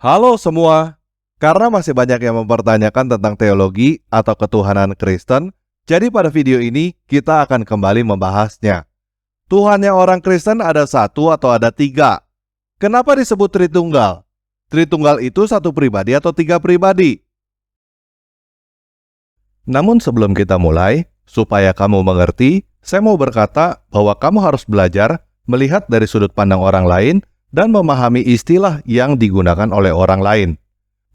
Halo semua, karena masih banyak yang mempertanyakan tentang teologi atau ketuhanan Kristen, jadi pada video ini kita akan kembali membahasnya. Tuhannya orang Kristen ada satu atau ada tiga? Kenapa disebut Tritunggal? Tritunggal itu satu pribadi atau tiga pribadi? Namun sebelum kita mulai, supaya kamu mengerti, saya mau berkata bahwa kamu harus belajar melihat dari sudut pandang orang lain dan memahami istilah yang digunakan oleh orang lain.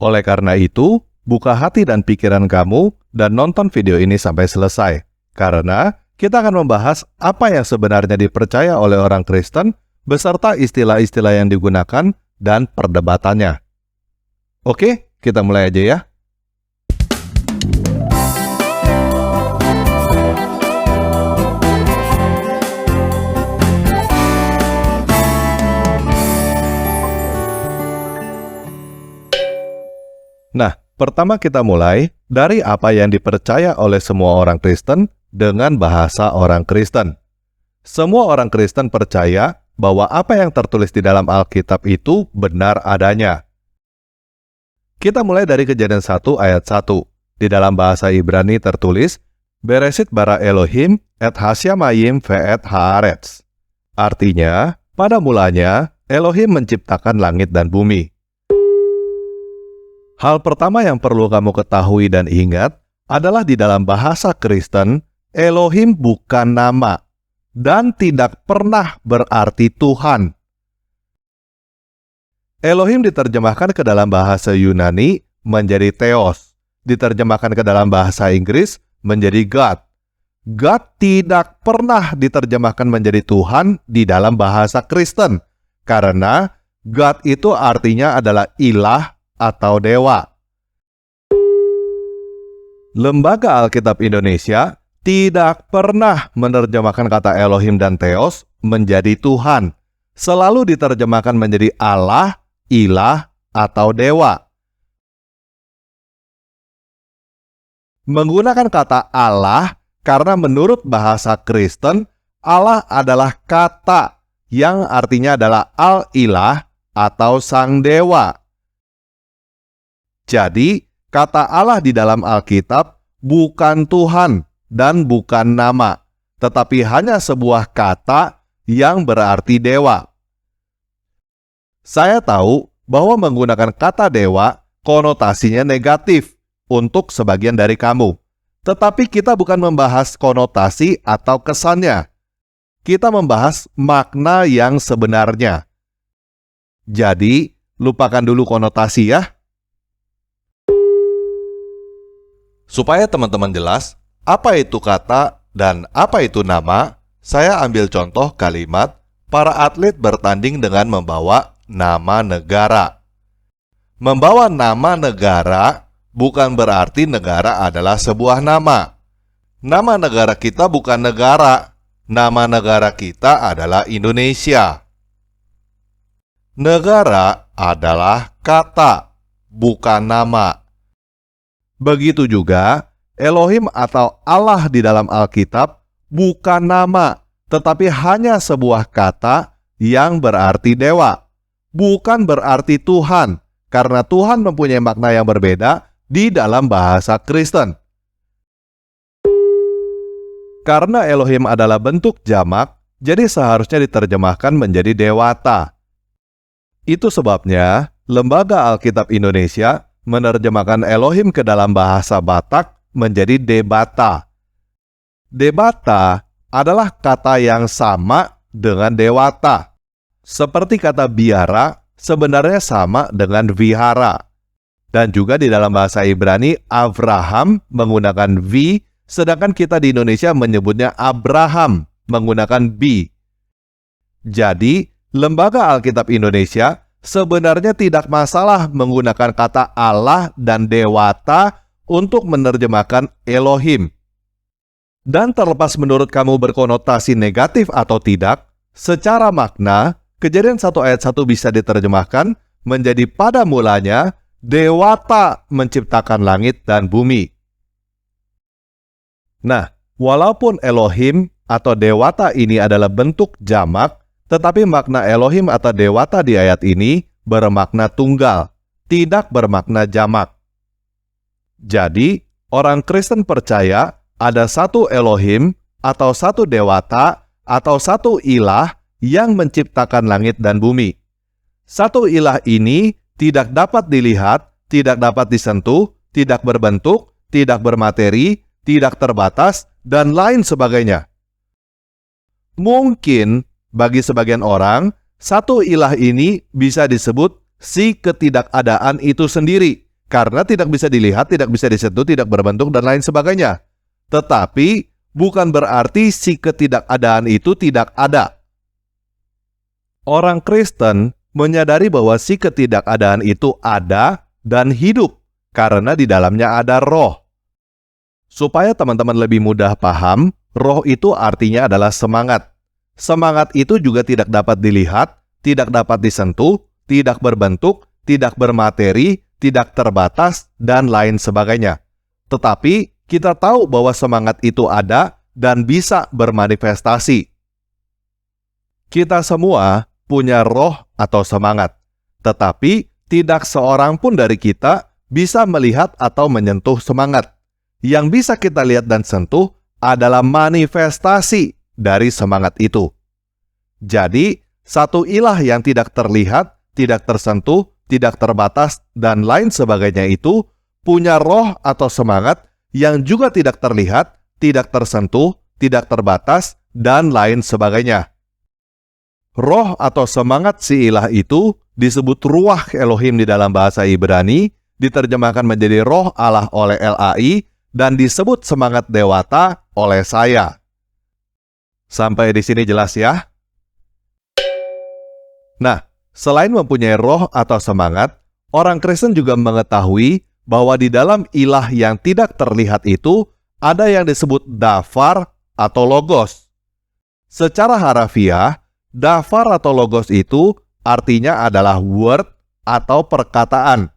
Oleh karena itu, buka hati dan pikiran kamu dan nonton video ini sampai selesai. Karena kita akan membahas apa yang sebenarnya dipercaya oleh orang Kristen beserta istilah-istilah yang digunakan dan perdebatannya. Oke, kita mulai aja ya. Nah, pertama kita mulai dari apa yang dipercaya oleh semua orang Kristen dengan bahasa orang Kristen. Semua orang Kristen percaya bahwa apa yang tertulis di dalam Alkitab itu benar adanya. Kita mulai dari Kejadian 1 ayat 1. Di dalam bahasa Ibrani tertulis, Bereshit bara Elohim et hasyamayim ve'et haaretz. Artinya, pada mulanya Elohim menciptakan langit dan bumi. Hal pertama yang perlu kamu ketahui dan ingat adalah di dalam bahasa Kristen, Elohim bukan nama dan tidak pernah berarti Tuhan. Elohim diterjemahkan ke dalam bahasa Yunani menjadi Theos, diterjemahkan ke dalam bahasa Inggris menjadi God. God tidak pernah diterjemahkan menjadi Tuhan di dalam bahasa Kristen, karena God itu artinya adalah ilah atau dewa. Lembaga Alkitab Indonesia tidak pernah menerjemahkan kata Elohim dan Theos menjadi Tuhan. Selalu diterjemahkan menjadi Allah, ilah, atau dewa. Menggunakan kata Allah karena menurut bahasa Kristen, Allah adalah kata yang artinya adalah al-ilah atau sang dewa. Jadi, kata Allah di dalam Alkitab bukan Tuhan dan bukan nama, tetapi hanya sebuah kata yang berarti dewa. Saya tahu bahwa menggunakan kata dewa konotasinya negatif untuk sebagian dari kamu. Tetapi kita bukan membahas konotasi atau kesannya. Kita membahas makna yang sebenarnya. Jadi, lupakan dulu konotasi ya. Supaya teman-teman jelas apa itu kata dan apa itu nama, saya ambil contoh kalimat para atlet bertanding dengan membawa nama negara. Membawa nama negara bukan berarti negara adalah sebuah nama. Nama negara kita bukan negara. Nama negara kita adalah Indonesia. Negara adalah kata, bukan nama. Begitu juga, Elohim atau Allah di dalam Alkitab bukan nama, tetapi hanya sebuah kata yang berarti dewa. Bukan berarti Tuhan, karena Tuhan mempunyai makna yang berbeda di dalam bahasa Kristen. Karena Elohim adalah bentuk jamak, jadi seharusnya diterjemahkan menjadi dewata. Itu sebabnya, Lembaga Alkitab Indonesia menerjemahkan Elohim ke dalam bahasa Batak menjadi debata. Debata adalah kata yang sama dengan dewata. Seperti kata biara sebenarnya sama dengan vihara. Dan juga di dalam bahasa Ibrani, Avraham menggunakan V, sedangkan kita di Indonesia menyebutnya Abraham menggunakan B. Jadi, Lembaga Alkitab Indonesia sebenarnya tidak masalah menggunakan kata Allah dan dewata untuk menerjemahkan Elohim. Dan terlepas menurut kamu berkonotasi negatif atau tidak, secara makna, Kejadian 1 ayat 1 bisa diterjemahkan menjadi pada mulanya dewata menciptakan langit dan bumi. Nah, walaupun Elohim atau dewata ini adalah bentuk jamak, tetapi makna Elohim atau dewata di ayat ini bermakna tunggal. tidak bermakna jamak. Jadi, orang Kristen percaya ada satu Elohim atau satu dewata atau satu ilah yang menciptakan langit dan bumi. Satu ilah ini tidak dapat dilihat, tidak dapat disentuh, tidak berbentuk, tidak bermateri, tidak terbatas, dan lain sebagainya. Mungkin bagi sebagian orang, satu ilah ini bisa disebut si ketidakadaan itu sendiri, karena tidak bisa dilihat, tidak bisa disentuh, tidak berbentuk, dan lain sebagainya. Tetapi, bukan berarti si ketidakadaan itu tidak ada. Orang Kristen menyadari bahwa si ketidakadaan itu ada dan hidup, karena di dalamnya ada roh. Supaya teman-teman lebih mudah paham, roh itu artinya adalah semangat. Semangat itu juga tidak dapat dilihat, tidak dapat disentuh, tidak berbentuk, tidak bermateri, tidak terbatas, dan lain sebagainya. Tetapi, kita tahu bahwa semangat itu ada dan bisa bermanifestasi. Kita semua punya roh atau semangat, tetapi tidak seorang pun dari kita bisa melihat atau menyentuh semangat. Yang bisa kita lihat dan sentuh adalah manifestasi dari semangat itu. Jadi, satu ilah yang tidak terlihat, tidak tersentuh, tidak terbatas, dan lain sebagainya itu punya roh atau semangat yang juga tidak terlihat, tidak tersentuh, tidak terbatas, dan lain sebagainya. Roh atau semangat si ilah itu disebut ruach Elohim di dalam bahasa Ibrani, diterjemahkan menjadi roh Allah oleh LAI, dan disebut semangat dewata oleh saya. Sampai di sini jelas ya? Nah, selain mempunyai roh atau semangat, orang Kristen juga mengetahui bahwa di dalam ilah yang tidak terlihat itu ada yang disebut dafar atau logos. Secara harafiah, dafar atau logos itu artinya adalah word atau perkataan.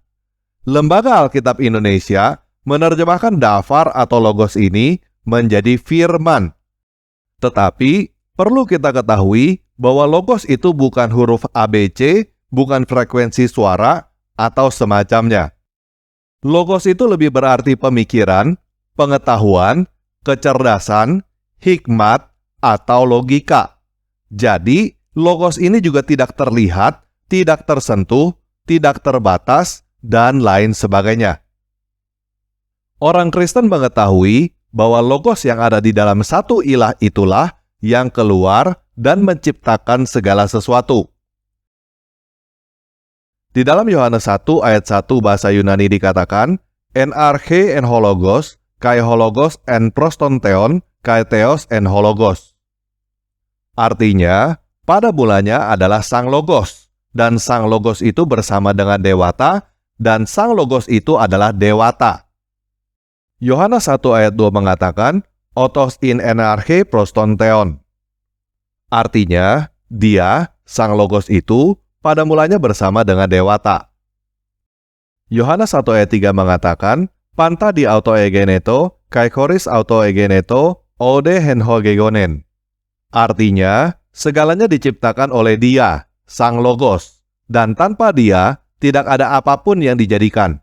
Lembaga Alkitab Indonesia menerjemahkan dafar atau logos ini menjadi firman. Tetapi, perlu kita ketahui bahwa logos itu bukan huruf ABC, bukan frekuensi suara, atau semacamnya. Logos itu lebih berarti pemikiran, pengetahuan, kecerdasan, hikmat, atau logika. Jadi, logos ini juga tidak terlihat, tidak tersentuh, tidak terbatas, dan lain sebagainya. Orang Kristen mengetahui bahwa logos yang ada di dalam satu ilah itulah yang keluar dan menciptakan segala sesuatu. Di dalam Yohanes 1 ayat 1 bahasa Yunani dikatakan, en arche en hologos, kai hologos en prostonteon, kai theos en hologos. Artinya, pada mulanya adalah Sang Logos, dan Sang Logos itu bersama dengan Dewata, dan Sang Logos itu adalah Dewata. Yohanes 1 ayat 2 mengatakan, otos in en arche prostonteon. Artinya, dia, Sang Logos itu, pada mulanya bersama dengan Dewata. Yohanes 1 ayat 3 mengatakan, panta di auto egeneto, kai choris auto egeneto, ode hen hogegonen. Artinya, segalanya diciptakan oleh dia, Sang Logos, dan tanpa dia, tidak ada apapun yang dijadikan.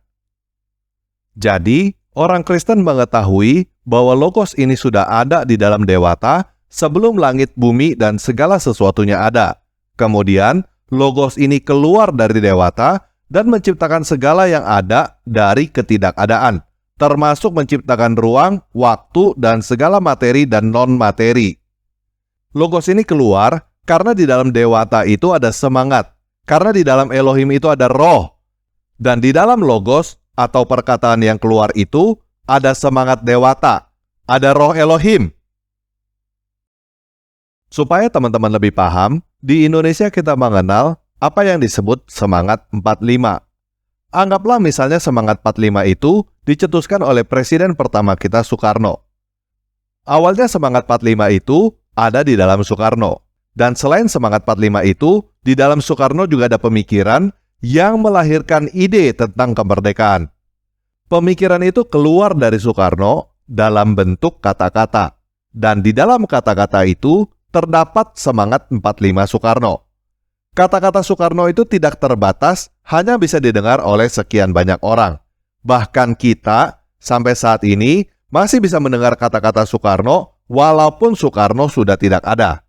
Jadi, orang Kristen mengetahui bahwa Logos ini sudah ada di dalam Dewata sebelum langit, bumi, dan segala sesuatunya ada. Kemudian, Logos ini keluar dari Dewata dan menciptakan segala yang ada dari ketidakadaan, termasuk menciptakan ruang, waktu, dan segala materi dan non-materi. Logos ini keluar karena di dalam Dewata itu ada semangat, karena di dalam Elohim itu ada roh, dan di dalam Logos atau perkataan yang keluar itu ada semangat Dewata, ada roh Elohim. Supaya teman-teman lebih paham, di Indonesia kita mengenal apa yang disebut semangat 45. Anggaplah misalnya semangat 45 itu dicetuskan oleh Presiden pertama kita Soekarno. Awalnya semangat 45 itu ada di dalam Soekarno. Dan selain semangat 45 itu, di dalam Soekarno juga ada pemikiran yang melahirkan ide tentang kemerdekaan. Pemikiran itu keluar dari Soekarno dalam bentuk kata-kata. Dan di dalam kata-kata itu terdapat semangat 45 Soekarno. Kata-kata Soekarno itu tidak terbatas, hanya bisa didengar oleh sekian banyak orang. Bahkan kita, sampai saat ini, masih bisa mendengar kata-kata Soekarno, walaupun Soekarno sudah tidak ada.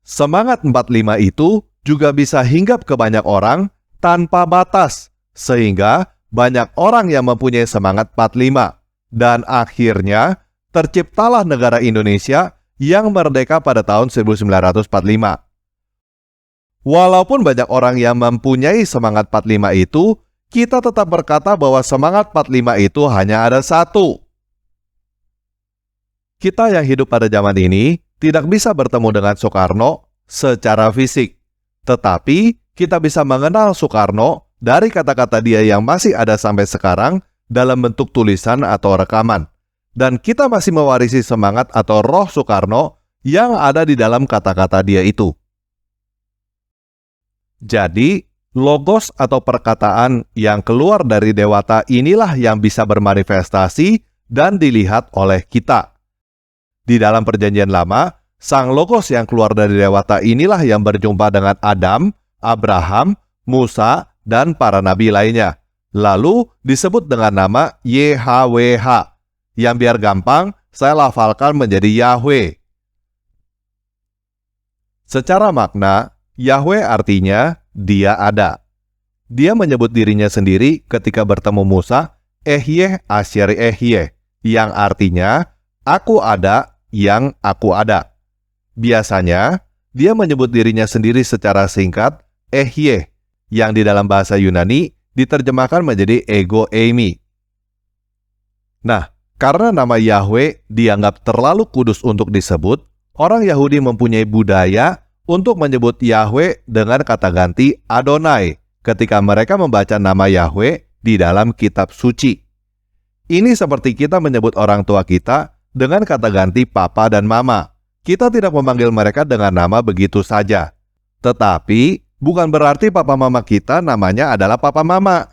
Semangat 45 itu juga bisa hinggap ke banyak orang tanpa batas, sehingga banyak orang yang mempunyai semangat 45. Dan akhirnya, terciptalah negara Indonesia yang merdeka pada tahun 1945. Walaupun banyak orang yang mempunyai semangat 45 itu, kita tetap berkata bahwa semangat 45 itu hanya ada satu. Kita yang hidup pada zaman ini tidak bisa bertemu dengan Soekarno secara fisik. Tetapi kita bisa mengenal Soekarno dari kata-kata dia yang masih ada sampai sekarang dalam bentuk tulisan atau rekaman. Dan kita masih mewarisi semangat atau roh Soekarno yang ada di dalam kata-kata dia itu. Jadi, logos atau perkataan yang keluar dari Dewata inilah yang bisa bermanifestasi dan dilihat oleh kita. Di dalam Perjanjian Lama, sang logos yang keluar dari Dewata inilah yang berjumpa dengan Adam, Abraham, Musa, dan para nabi lainnya. Lalu disebut dengan nama YHWH, yang biar gampang saya lafalkan menjadi Yahweh. Secara makna, Yahweh artinya dia ada. Dia menyebut dirinya sendiri ketika bertemu Musa, Ehyeh Asyari Ehyeh, yang artinya aku ada yang aku ada. Biasanya, dia menyebut dirinya sendiri secara singkat, Ehyeh, yang di dalam bahasa Yunani diterjemahkan menjadi ego eimi. Nah, karena nama Yahweh dianggap terlalu kudus untuk disebut, orang Yahudi mempunyai budaya untuk menyebut Yahweh dengan kata ganti Adonai ketika mereka membaca nama Yahweh di dalam kitab suci. Ini seperti kita menyebut orang tua kita dengan kata ganti papa dan mama. Kita tidak memanggil mereka dengan nama begitu saja. Tetapi bukan berarti papa mama kita namanya adalah papa mama.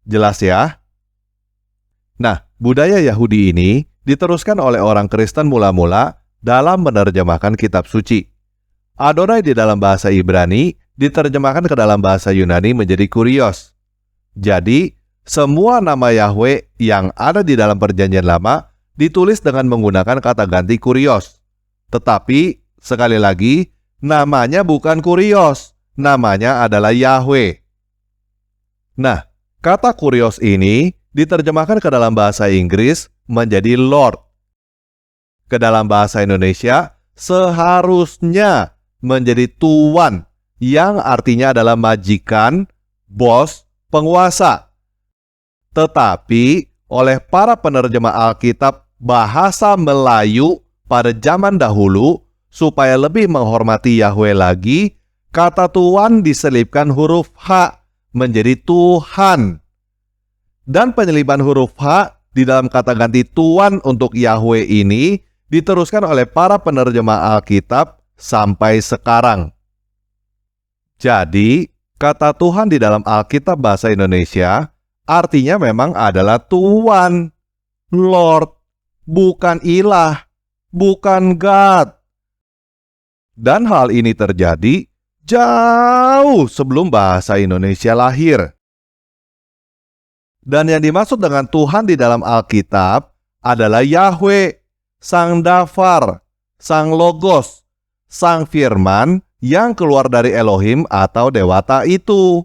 Jelas ya? Nah, budaya Yahudi ini diteruskan oleh orang Kristen mula-mula dalam menerjemahkan kitab suci. Adonai di dalam bahasa Ibrani diterjemahkan ke dalam bahasa Yunani menjadi Kurios. Jadi, semua nama Yahweh yang ada di dalam Perjanjian Lama ditulis dengan menggunakan kata ganti Kurios. Tetapi, sekali lagi, namanya bukan Kurios, namanya adalah Yahweh. Nah, kata Kurios ini diterjemahkan ke dalam bahasa Inggris menjadi Lord. Ke dalam bahasa Indonesia, seharusnya menjadi tuan, yang artinya adalah majikan, bos, penguasa. Tetapi oleh para penerjemah Alkitab bahasa Melayu pada zaman dahulu, supaya lebih menghormati Yahweh lagi, kata tuan diselipkan huruf H menjadi Tuhan. Dan penyelipan huruf H di dalam kata ganti tuan untuk Yahweh ini diteruskan oleh para penerjemah Alkitab sampai sekarang. Jadi, kata Tuhan di dalam Alkitab bahasa Indonesia artinya memang adalah Tuan, Lord, bukan ilah, bukan God. Dan hal ini terjadi jauh sebelum bahasa Indonesia lahir. Dan yang dimaksud dengan Tuhan di dalam Alkitab adalah Yahweh, Sang Dafar, Sang Logos, Sang Firman yang keluar dari Elohim atau Dewata itu.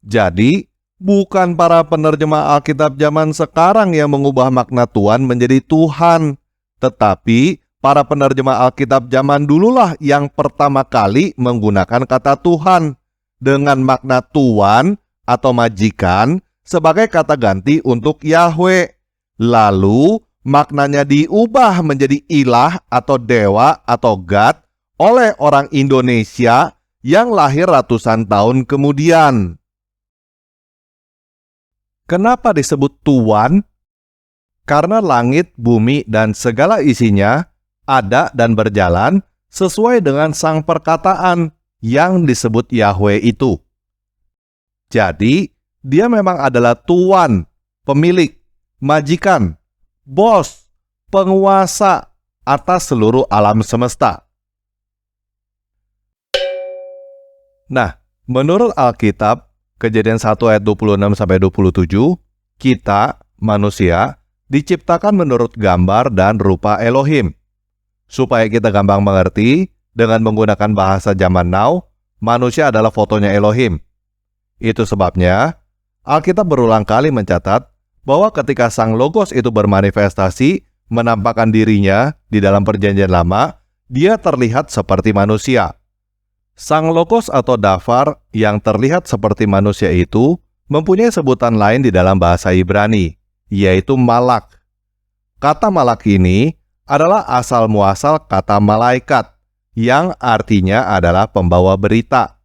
Jadi, bukan para penerjemah Alkitab zaman sekarang yang mengubah makna Tuhan menjadi Tuhan, tetapi para penerjemah Alkitab zaman dululah yang pertama kali menggunakan kata Tuhan dengan makna tuan atau majikan sebagai kata ganti untuk Yahweh. Lalu, maknanya diubah menjadi ilah atau dewa atau God oleh orang Indonesia yang lahir ratusan tahun kemudian. Kenapa disebut Tuan? Karena langit, bumi, dan segala isinya ada dan berjalan sesuai dengan sang perkataan yang disebut Yahweh itu. Jadi, dia memang adalah Tuan, pemilik, majikan, bos, penguasa atas seluruh alam semesta. Nah, menurut Alkitab, Kejadian 1 ayat 26-27, kita, manusia, diciptakan menurut gambar dan rupa Elohim. Supaya kita gampang mengerti, dengan menggunakan bahasa zaman now, manusia adalah fotonya Elohim. Itu sebabnya, Alkitab berulang kali mencatat bahwa ketika Sang Logos itu bermanifestasi, menampakkan dirinya di dalam Perjanjian Lama, dia terlihat seperti manusia. Sang Logos atau Dafar yang terlihat seperti manusia itu mempunyai sebutan lain di dalam bahasa Ibrani, yaitu Malak. Kata Malak ini adalah asal-muasal kata malaikat, yang artinya adalah pembawa berita.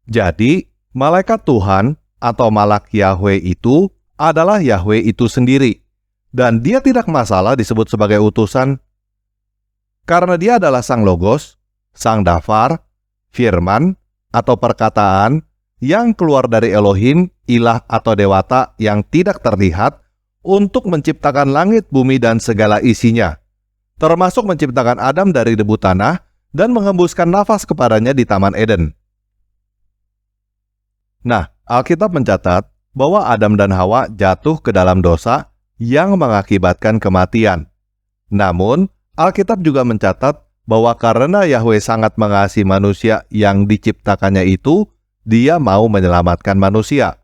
Jadi, malaikat Tuhan atau Malak Yahweh itu adalah Yahweh itu sendiri, dan dia tidak masalah disebut sebagai utusan. Karena dia adalah Sang Logos, Sang Dafar, firman, atau perkataan yang keluar dari Elohim, ilah atau dewata yang tidak terlihat untuk menciptakan langit, bumi, dan segala isinya, termasuk menciptakan Adam dari debu tanah dan menghembuskan nafas kepadanya di Taman Eden. Nah, Alkitab mencatat bahwa Adam dan Hawa jatuh ke dalam dosa yang mengakibatkan kematian. Namun, Alkitab juga mencatat bahwa karena Yahweh sangat mengasihi manusia yang diciptakannya itu, dia mau menyelamatkan manusia.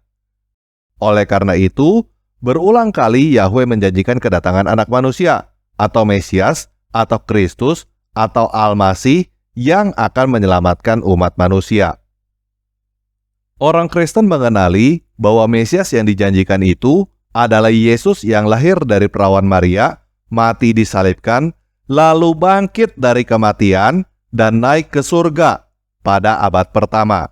Oleh karena itu, berulang kali Yahweh menjanjikan kedatangan anak manusia, atau Mesias, atau Kristus, atau Al-Masih yang akan menyelamatkan umat manusia. Orang Kristen mengenali bahwa Mesias yang dijanjikan itu adalah Yesus yang lahir dari perawan Maria, mati disalibkan, lalu bangkit dari kematian dan naik ke surga pada abad pertama.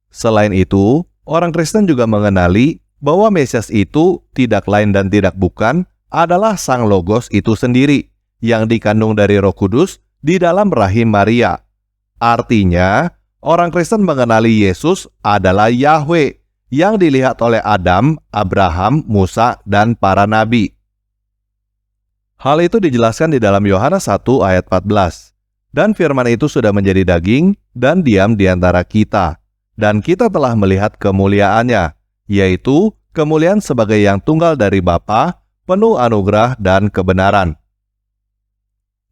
Selain itu, orang Kristen juga mengenali bahwa Mesias itu tidak lain dan tidak bukan adalah Sang Logos itu sendiri, yang dikandung dari Roh Kudus di dalam rahim Maria. Artinya, orang Kristen mengenali Yesus adalah Yahweh, yang dilihat oleh Adam, Abraham, Musa, dan para nabi. Hal itu dijelaskan di dalam Yohanes 1 ayat 14. Dan firman itu sudah menjadi daging dan diam di antara kita. Dan kita telah melihat kemuliaannya, yaitu kemuliaan sebagai yang tunggal dari Bapa, penuh anugerah dan kebenaran.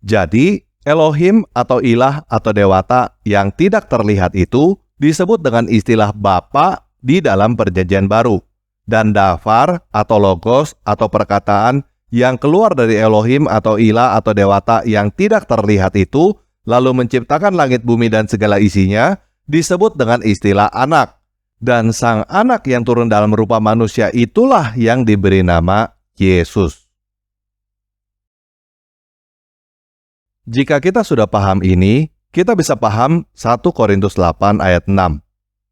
Jadi, Elohim atau ilah atau dewata yang tidak terlihat itu disebut dengan istilah Bapa di dalam Perjanjian Baru. Dan Dafar atau Logos atau perkataan yang keluar dari Elohim atau ilah atau dewata yang tidak terlihat itu, lalu menciptakan langit, bumi, dan segala isinya, disebut dengan istilah anak. Dan sang anak yang turun dalam rupa manusia itulah yang diberi nama Yesus. Jika kita sudah paham ini, kita bisa paham 1 Korintus 8 ayat 6.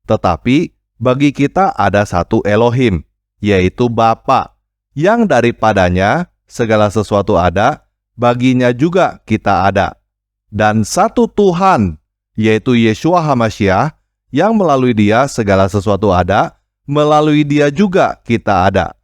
Tetapi bagi kita ada satu Elohim, yaitu Bapa, yang daripadanya segala sesuatu ada, baginya juga kita ada. Dan satu Tuhan, yaitu Yeshua HaMashiach, yang melalui dia segala sesuatu ada, melalui dia juga kita ada.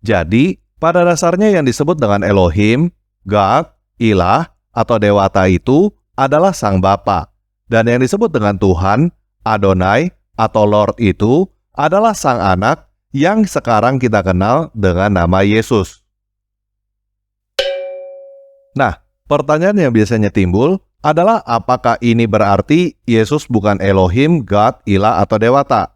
Jadi, pada dasarnya yang disebut dengan Elohim, God, ilah, atau dewata itu adalah Sang Bapa. Dan yang disebut dengan Tuhan, Adonai, atau Lord itu adalah Sang Anak yang sekarang kita kenal dengan nama Yesus. Nah, pertanyaan yang biasanya timbul adalah apakah ini berarti Yesus bukan Elohim, God, ilah, atau dewata?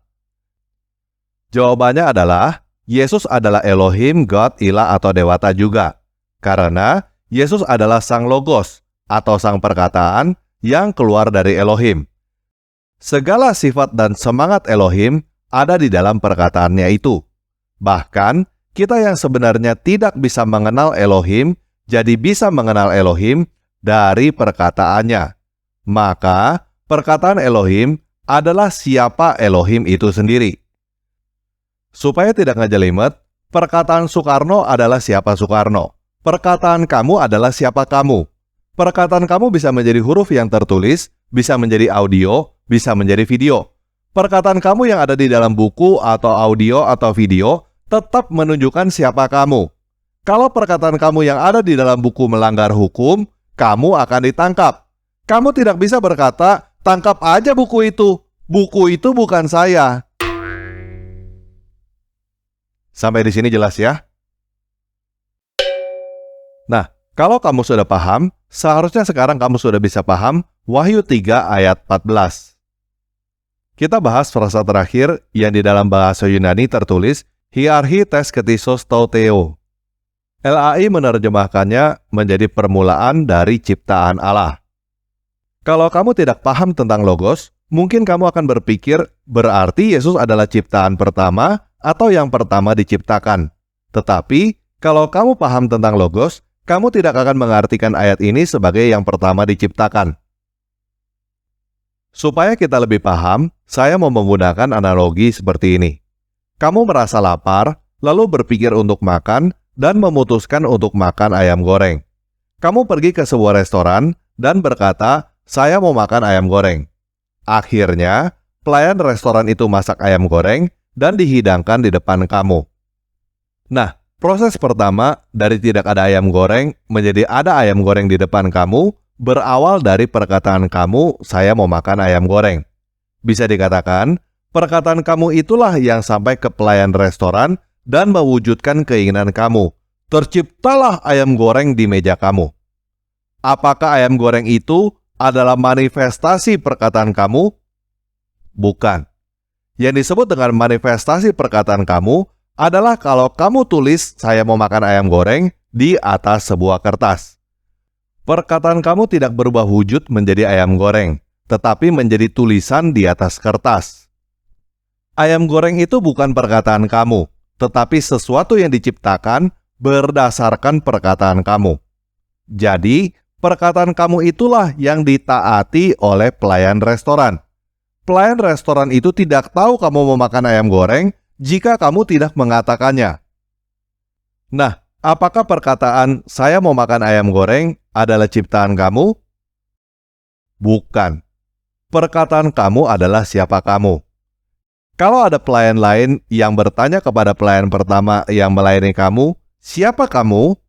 Jawabannya adalah Yesus adalah Elohim, God, ilah, atau dewata juga. Karena Yesus adalah Sang Logos atau Sang Perkataan yang keluar dari Elohim. Segala sifat dan semangat Elohim ada di dalam perkataannya itu. Bahkan, kita yang sebenarnya tidak bisa mengenal Elohim, jadi bisa mengenal Elohim dari perkataannya. Maka, perkataan Elohim adalah siapa Elohim itu sendiri. Supaya tidak ngejelimet, perkataan Soekarno adalah siapa Soekarno. Perkataan kamu adalah siapa kamu. Perkataan kamu bisa menjadi huruf yang tertulis, bisa menjadi audio, bisa menjadi video. Perkataan kamu yang ada di dalam buku atau audio atau video tetap menunjukkan siapa kamu. Kalau perkataan kamu yang ada di dalam buku melanggar hukum, kamu akan ditangkap. Kamu tidak bisa berkata, "Tangkap aja buku itu. Buku itu bukan saya." Sampai di sini jelas ya? Nah, kalau kamu sudah paham, seharusnya sekarang kamu sudah bisa paham Wahyu 3 ayat 14. Kita bahas frasa terakhir yang di dalam bahasa Yunani tertulis Hiarchi tes ketisos tauteo. LAI menerjemahkannya menjadi permulaan dari ciptaan Allah. Kalau kamu tidak paham tentang logos, mungkin kamu akan berpikir berarti Yesus adalah ciptaan pertama atau yang pertama diciptakan. Tetapi, kalau kamu paham tentang logos, kamu tidak akan mengartikan ayat ini sebagai yang pertama diciptakan. Supaya kita lebih paham, saya mau menggunakan analogi seperti ini. Kamu merasa lapar, lalu berpikir untuk makan, dan memutuskan untuk makan ayam goreng. Kamu pergi ke sebuah restoran dan berkata, "Saya mau makan ayam goreng." Akhirnya, pelayan restoran itu masak ayam goreng dan dihidangkan di depan kamu. Nah, proses pertama dari tidak ada ayam goreng menjadi ada ayam goreng di depan kamu berawal dari perkataan kamu, "Saya mau makan ayam goreng." Bisa dikatakan, perkataan kamu itulah yang sampai ke pelayan restoran dan mewujudkan keinginan kamu. Terciptalah ayam goreng di meja kamu. Apakah ayam goreng itu adalah manifestasi perkataan kamu? Bukan. Yang disebut dengan manifestasi perkataan kamu adalah kalau kamu tulis "saya mau makan ayam goreng" di atas sebuah kertas. Perkataan kamu tidak berubah wujud menjadi ayam goreng, tetapi menjadi tulisan di atas kertas. Ayam goreng itu bukan perkataan kamu, tetapi sesuatu yang diciptakan berdasarkan perkataan kamu. Jadi, perkataan kamu itulah yang ditaati oleh pelayan restoran. Pelayan restoran itu tidak tahu kamu mau makan ayam goreng jika kamu tidak mengatakannya. Nah, apakah perkataan "saya mau makan ayam goreng" adalah ciptaan kamu? Bukan. Perkataan kamu adalah siapa kamu. Kalau ada pelayan lain yang bertanya kepada pelayan pertama yang melayani kamu, "Siapa kamu?"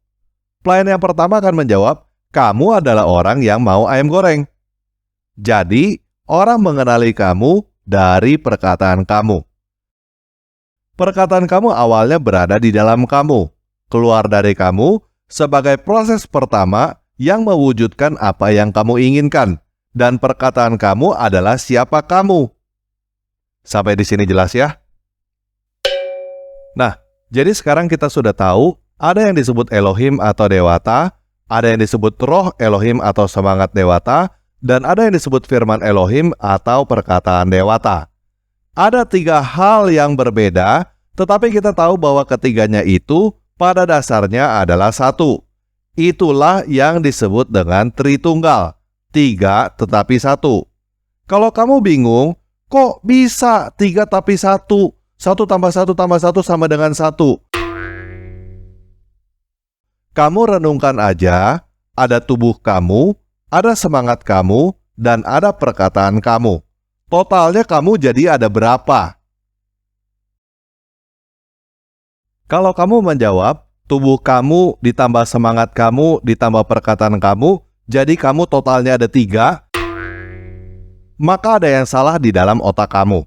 Pelayan yang pertama akan menjawab, "Kamu adalah orang yang mau ayam goreng." Jadi, orang mengenali kamu dari perkataan kamu. Perkataan kamu awalnya berada di dalam kamu, keluar dari kamu sebagai proses pertama yang mewujudkan apa yang kamu inginkan, dan perkataan kamu adalah siapa kamu. Sampai di sini jelas ya? Nah, jadi sekarang kita sudah tahu ada yang disebut Elohim atau Dewata, ada yang disebut Roh Elohim atau semangat Dewata, dan ada yang disebut firman Elohim atau perkataan Dewata. Ada 3 hal yang berbeda, tetapi kita tahu bahwa ketiganya itu pada dasarnya adalah satu. Itulah yang disebut dengan Tritunggal, 3 tetapi 1. Kalau kamu bingung, kok bisa 3 tapi 1? 1 tambah 1 tambah 1 sama dengan 1. Kamu renungkan aja, ada tubuh kamu, ada semangat kamu, dan ada perkataan kamu. Totalnya kamu jadi ada berapa? Kalau kamu menjawab, tubuh kamu ditambah semangat kamu ditambah perkataan kamu, jadi kamu totalnya ada 3, maka ada yang salah di dalam otak kamu.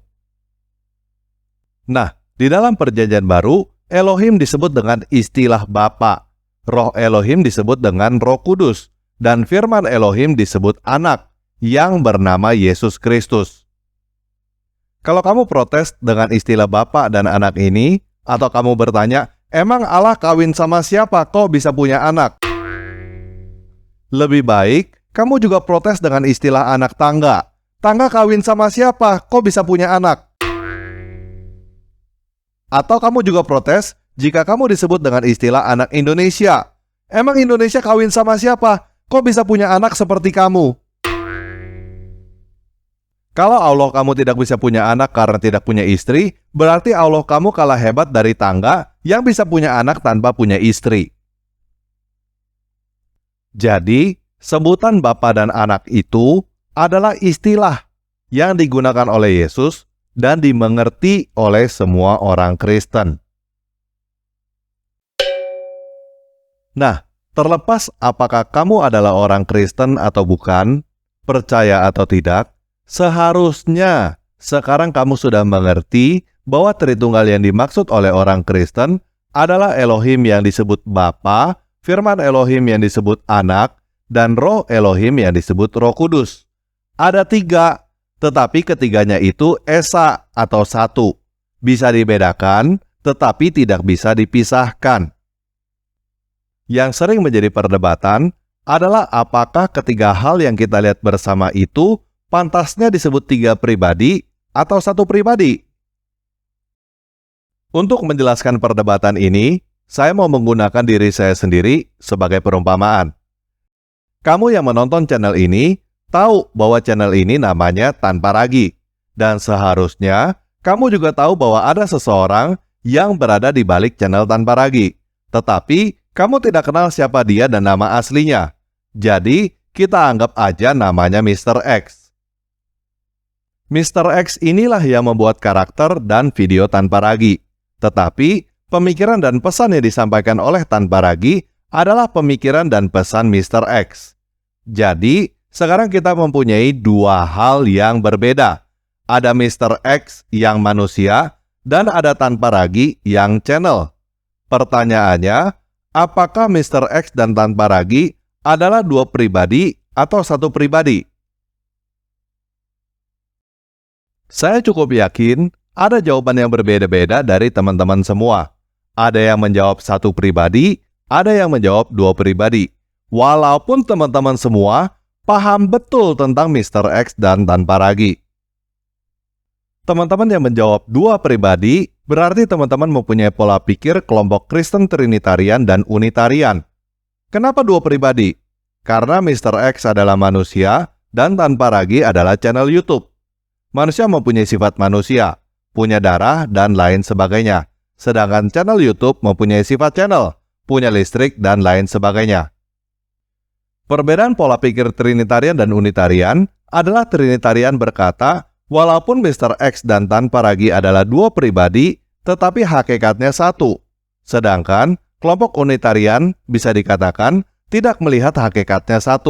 Nah, di dalam perjanjian baru, Elohim disebut dengan istilah Bapa, Roh Elohim disebut dengan Roh Kudus, dan firman Elohim disebut Anak, yang bernama Yesus Kristus. Kalau kamu protes dengan istilah Bapa dan Anak ini, atau kamu bertanya, "Emang Allah kawin sama siapa kok bisa punya anak?" Lebih baik, kamu juga protes dengan istilah anak tangga. "Tangga kawin sama siapa kok bisa punya anak?" Atau kamu juga protes jika kamu disebut dengan istilah anak Indonesia. "Emang Indonesia kawin sama siapa kok bisa punya anak seperti kamu?" Kalau Allah kamu tidak bisa punya anak karena tidak punya istri, berarti Allah kamu kalah hebat dari tangga yang bisa punya anak tanpa punya istri. Jadi, sebutan Bapa dan Anak itu adalah istilah yang digunakan oleh Yesus dan dimengerti oleh semua orang Kristen. Nah, terlepas apakah kamu adalah orang Kristen atau bukan, Percaya atau tidak, seharusnya sekarang kamu sudah mengerti bahwa Tritunggal yang dimaksud oleh orang Kristen adalah Elohim yang disebut Bapa, firman Elohim yang disebut Anak, dan Roh Elohim yang disebut Roh Kudus. Ada 3, tetapi ketiganya itu esa atau satu. Bisa dibedakan, tetapi tidak bisa dipisahkan. Yang sering menjadi perdebatan adalah apakah ketiga hal yang kita lihat bersama itu pantasnya disebut 3 pribadi atau 1 pribadi. Untuk menjelaskan perdebatan ini, saya mau menggunakan diri saya sendiri sebagai perumpamaan. Kamu yang menonton channel ini tahu bahwa channel ini namanya Tanpa Ragi, dan seharusnya kamu juga tahu bahwa ada seseorang yang berada di balik channel Tanpa Ragi, tetapi kamu tidak kenal siapa dia dan nama aslinya. Jadi, kita anggap aja namanya Mr. X. Mr. X inilah yang membuat karakter dan video Tanpa Ragi. Tetapi, pemikiran dan pesan yang disampaikan oleh Tanpa Ragi adalah pemikiran dan pesan Mr. X. Jadi, sekarang kita mempunyai 2 hal yang berbeda. Ada Mr. X yang manusia, dan ada Tanpa Ragi yang channel. Pertanyaannya, apakah Mr. X dan Tanpa Ragi adalah 2 pribadi atau 1 pribadi? Saya cukup yakin ada jawaban yang berbeda-beda dari teman-teman semua. Ada yang menjawab 1 pribadi, ada yang menjawab 2 pribadi. Walaupun teman-teman semua paham betul tentang Mr. X dan Tanpa Ragi. Teman-teman yang menjawab 2 pribadi, berarti teman-teman mempunyai pola pikir kelompok Kristen Trinitarian dan Unitarian. Kenapa 2 pribadi? Karena Mr. X adalah manusia dan Tanpa Ragi adalah channel YouTube. Manusia mempunyai sifat manusia, punya darah, dan lain sebagainya. Sedangkan channel YouTube mempunyai sifat channel, punya listrik, dan lain sebagainya. Perbedaan pola pikir Trinitarian dan Unitarian adalah Trinitarian berkata, walaupun Mr. X dan Tanpa Ragi adalah 2 pribadi, tetapi hakikatnya 1. Sedangkan kelompok Unitarian bisa dikatakan tidak melihat hakikatnya 1.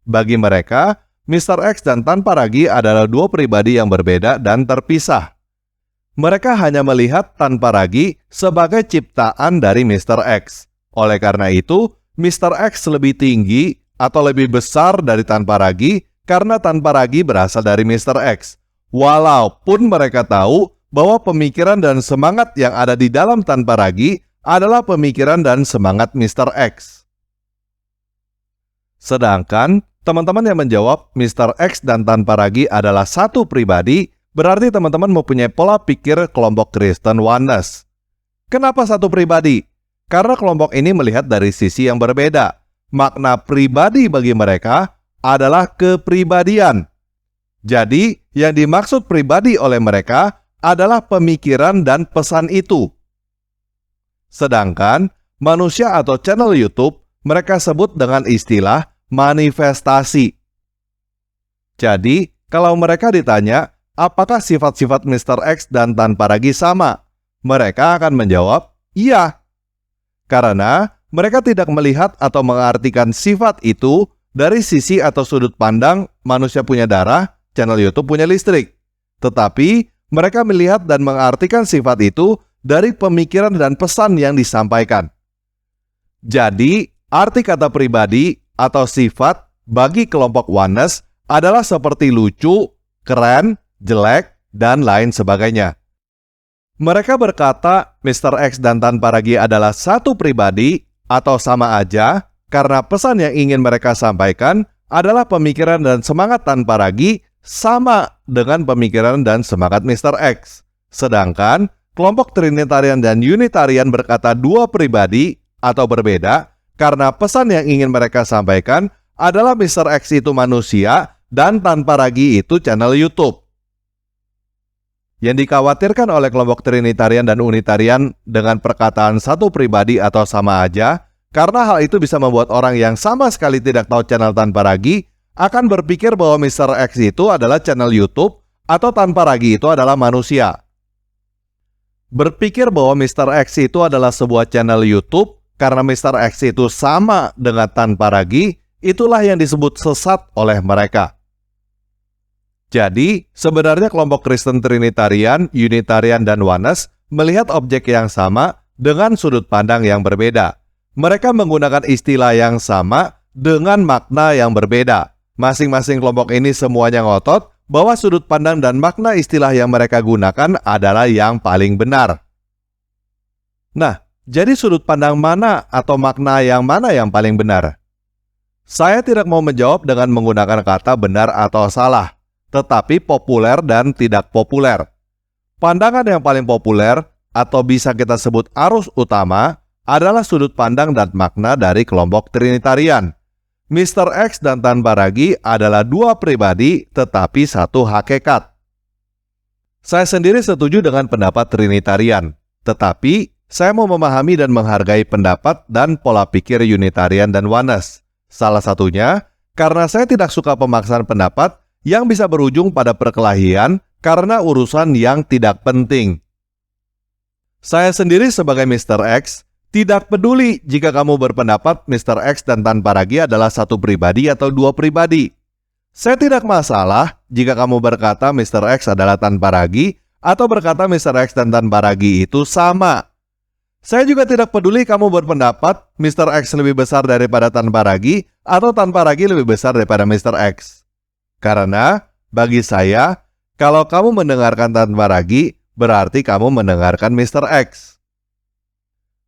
Bagi mereka, Mr. X dan Tanpa Ragi adalah 2 pribadi yang berbeda dan terpisah. Mereka hanya melihat Tanpa Ragi sebagai ciptaan dari Mr. X. Oleh karena itu, Mr. X lebih tinggi atau lebih besar dari Tanpa Ragi karena Tanpa Ragi berasal dari Mr. X. Walaupun mereka tahu bahwa pemikiran dan semangat yang ada di dalam Tanpa Ragi adalah pemikiran dan semangat Mr. X. Sedangkan teman-teman yang menjawab Mr. X dan Tanpa Ragi adalah 1 pribadi, berarti teman-teman mempunyai pola pikir kelompok Kristen Oneness. Kenapa 1 pribadi? Karena kelompok ini melihat dari sisi yang berbeda. Makna pribadi bagi mereka adalah kepribadian. Jadi, yang dimaksud pribadi oleh mereka adalah pemikiran dan pesan itu. Sedangkan manusia atau channel YouTube mereka sebut dengan istilah manifestasi. Jadi, kalau mereka ditanya, apakah sifat-sifat Mr. X dan Tanpa Ragi sama? Mereka akan menjawab, iya. Karena mereka tidak melihat atau mengartikan sifat itu dari sisi atau sudut pandang manusia punya darah, channel YouTube punya listrik. Tetapi, mereka melihat dan mengartikan sifat itu dari pemikiran dan pesan yang disampaikan. Jadi, arti kata pribadi atau sifat bagi kelompok Oneness adalah seperti lucu, keren, jelek, dan lain sebagainya. Mereka berkata Mr. X dan Tanpa Ragi adalah 1 pribadi atau sama aja karena pesan yang ingin mereka sampaikan adalah pemikiran dan semangat Tanpa Ragi sama dengan pemikiran dan semangat Mr. X. Sedangkan kelompok Trinitarian dan Unitarian berkata 2 pribadi atau berbeda karena pesan yang ingin mereka sampaikan adalah Mr. X itu manusia dan Tanpa Ragi itu channel YouTube. Yang dikhawatirkan oleh kelompok Trinitarian dan Unitarian dengan perkataan 1 pribadi atau sama aja, karena hal itu bisa membuat orang yang sama sekali tidak tahu channel Tanpa Ragi akan berpikir bahwa Mr. X itu adalah channel YouTube atau Tanpa Ragi itu adalah manusia. Berpikir bahwa Mr. X itu adalah sebuah channel YouTube karena Mr. X itu sama dengan Tanpa Ragi, itulah yang disebut sesat oleh mereka. Jadi, sebenarnya kelompok Kristen Trinitarian, Unitarian, dan Oneness melihat objek yang sama dengan sudut pandang yang berbeda. Mereka menggunakan istilah yang sama dengan makna yang berbeda. Masing-masing kelompok ini semuanya ngotot bahwa sudut pandang dan makna istilah yang mereka gunakan adalah yang paling benar. Nah, jadi sudut pandang mana atau makna yang mana yang paling benar? Saya tidak mau menjawab dengan menggunakan kata benar atau salah, tetapi populer dan tidak populer. Pandangan yang paling populer, atau bisa kita sebut arus utama, adalah sudut pandang dan makna dari kelompok Trinitarian. Mr. X dan Tan Paragi adalah dua pribadi tetapi satu hakikat. Saya sendiri setuju dengan pendapat Trinitarian, tetapi saya mau memahami dan menghargai pendapat dan pola pikir Unitarian dan Oneness. Salah satunya, karena saya tidak suka pemaksaan pendapat yang bisa berujung pada perkelahian karena urusan yang tidak penting. Saya sendiri sebagai Mr. X tidak peduli jika kamu berpendapat Mr. X dan Tan Paragi adalah satu pribadi atau dua pribadi. Saya tidak masalah jika kamu berkata Mr. X adalah Tan Paragi atau berkata Mr. X dan Tan Paragi itu sama. Saya juga tidak peduli kamu berpendapat Mr. X lebih besar daripada Tan Paragi atau Tan Paragi lebih besar daripada Mr. X. Karena bagi saya, kalau kamu mendengarkan Tan Paragi, berarti kamu mendengarkan Mr. X.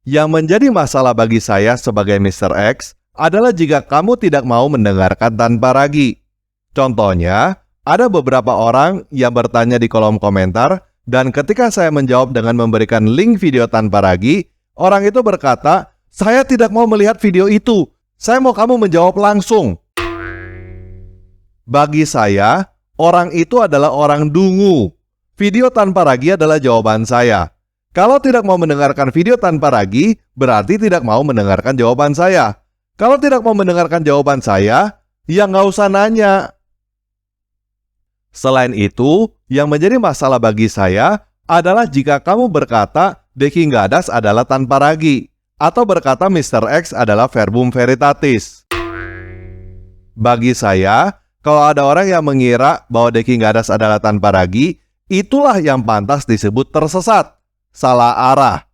Yang menjadi masalah bagi saya sebagai Mr. X adalah jika kamu tidak mau mendengarkan Tan Paragi. Contohnya, ada beberapa orang yang bertanya di kolom komentar, dan ketika saya menjawab dengan memberikan link video Tan Paragi, orang itu berkata, "Saya tidak mau melihat video itu. Saya mau kamu menjawab langsung." Bagi saya, orang itu adalah orang dungu. Video Tan Paragi adalah jawaban saya. Kalau tidak mau mendengarkan video Tan Paragi, berarti tidak mau mendengarkan jawaban saya. Kalau tidak mau mendengarkan jawaban saya, ya nggak usah nanya. Selain itu, yang menjadi masalah bagi saya adalah jika kamu berkata De King Gadas adalah Tan Paragi, atau berkata Mr. X adalah Verbum Veritatis. Bagi saya, kalau ada orang yang mengira bahwa De King Gadas adalah Tan Paragi, itulah yang pantas disebut tersesat, salah arah.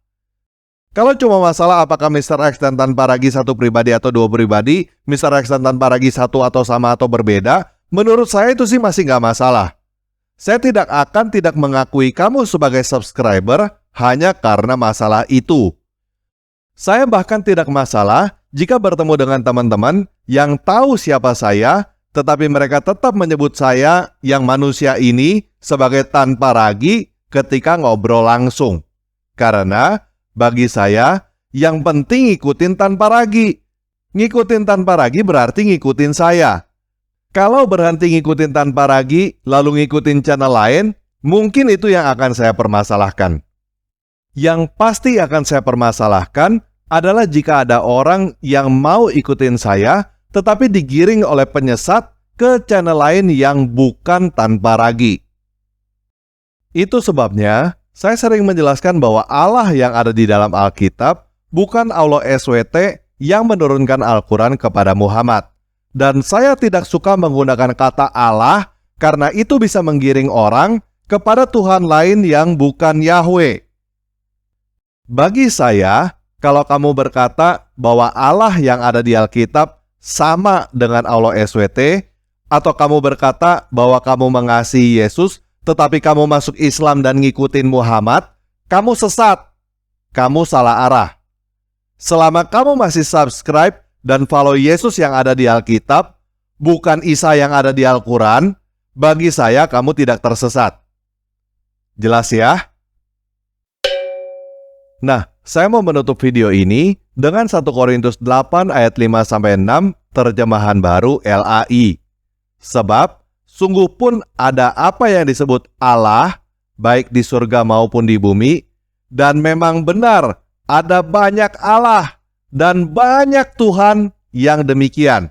Kalau cuma masalah apakah Mr. X dan Tan Paragi satu pribadi atau dua pribadi, Mr. X dan Tan Paragi satu atau sama atau berbeda, menurut saya itu sih masih nggak masalah. Saya tidak akan tidak mengakui kamu sebagai subscriber hanya karena masalah itu. Saya bahkan tidak masalah jika bertemu dengan teman-teman yang tahu siapa saya, tetapi mereka tetap menyebut saya yang manusia ini sebagai Tan Paragi ketika ngobrol langsung. Karena bagi saya, yang penting ngikutin Tan Paragi. Ngikutin Tan Paragi berarti ngikutin saya. Kalau berhenti ngikutin Tan Paragi lalu ngikutin channel lain, mungkin itu yang akan saya permasalahkan. Yang pasti akan saya permasalahkan adalah jika ada orang yang mau ikutin saya tetapi digiring oleh penyesat ke channel lain yang bukan Tan Paragi. Itu sebabnya saya sering menjelaskan bahwa Allah yang ada di dalam Alkitab bukan Allah SWT yang menurunkan Al-Quran kepada Muhammad. Dan saya tidak suka menggunakan kata Allah karena itu bisa menggiring orang kepada Tuhan lain yang bukan Yahweh. Bagi saya, kalau kamu berkata bahwa Allah yang ada di Alkitab sama dengan Allah SWT, atau kamu berkata bahwa kamu mengasihi Yesus, tetapi kamu masuk Islam dan ngikutin Muhammad, kamu sesat. Kamu salah arah. Selama kamu masih subscribe dan follow Yesus yang ada di Alkitab, bukan Isa yang ada di Al-Quran, bagi saya kamu tidak tersesat. Jelas ya? Nah, saya mau menutup video ini dengan 1 Korintus 8 ayat 5-6 terjemahan baru LAI. Sebab, sungguh pun ada apa yang disebut Allah, baik di surga maupun di bumi, dan memang benar ada banyak Allah dan banyak Tuhan yang demikian.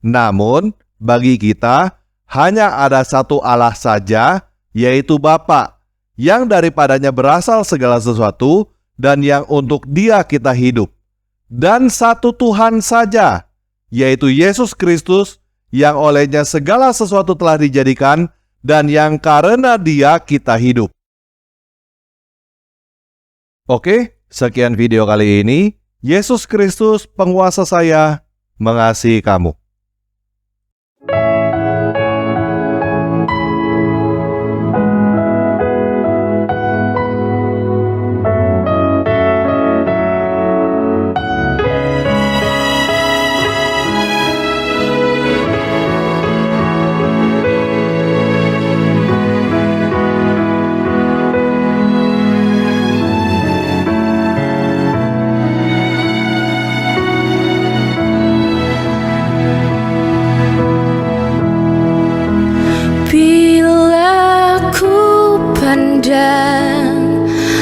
Namun, bagi kita hanya ada satu Allah saja, yaitu Bapa, yang daripadanya berasal segala sesuatu dan yang untuk Dia kita hidup. Dan satu Tuhan saja, yaitu Yesus Kristus, yang olehnya segala sesuatu telah dijadikan, dan yang karena Dia kita hidup. Oke, sekian video kali ini. Yesus Kristus, penguasa saya, mengasihi kamu.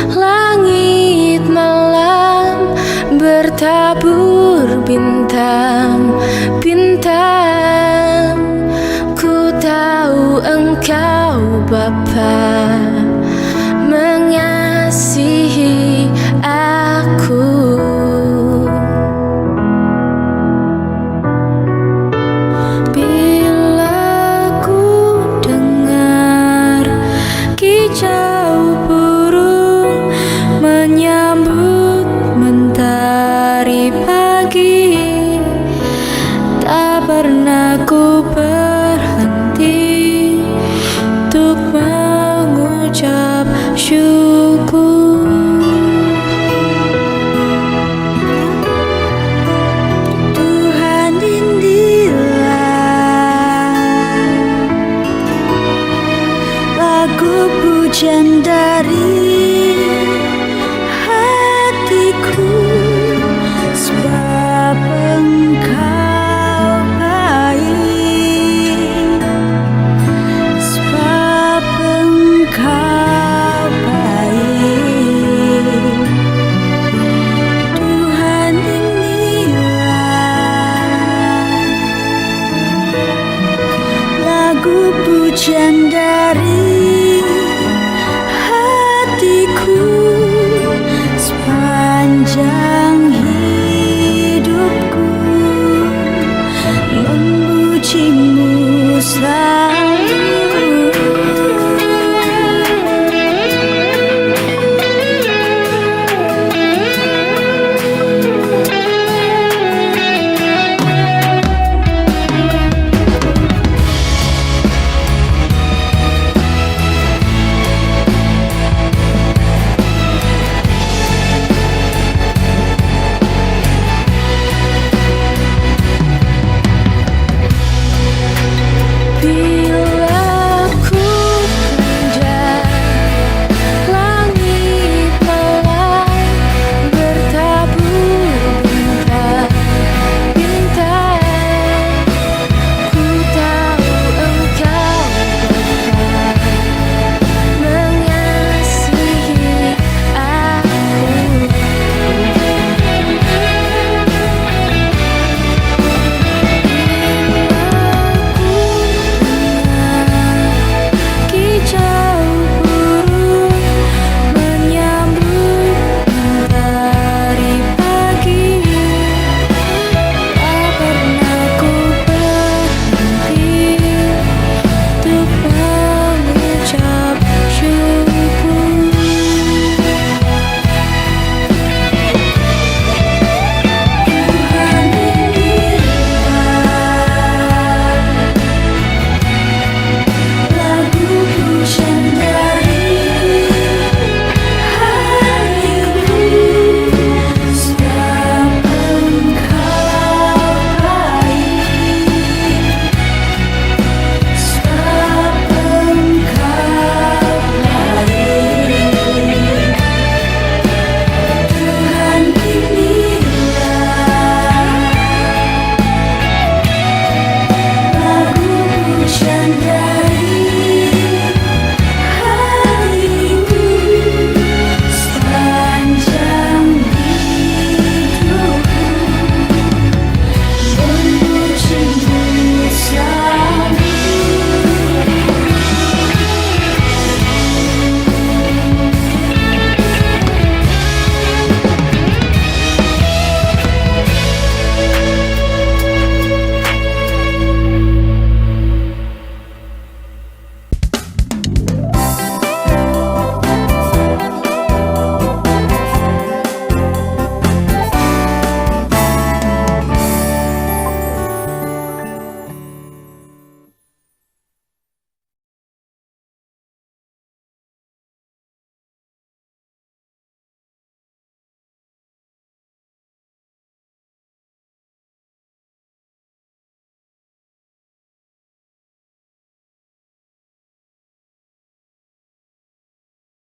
Langit malam bertabur bintang-bintang, ku tahu Engkau Bapa mengasihi aku. Bila ku dengar kicau burung menyambut mentari pagi, tak pernah ku berhenti untuk mengucap syukur. Tuhan, inilah lagu pujian dari hatiku, sebab Engkau baik, sebab Engkau baik. Tuhan, inilah lagu pujian dari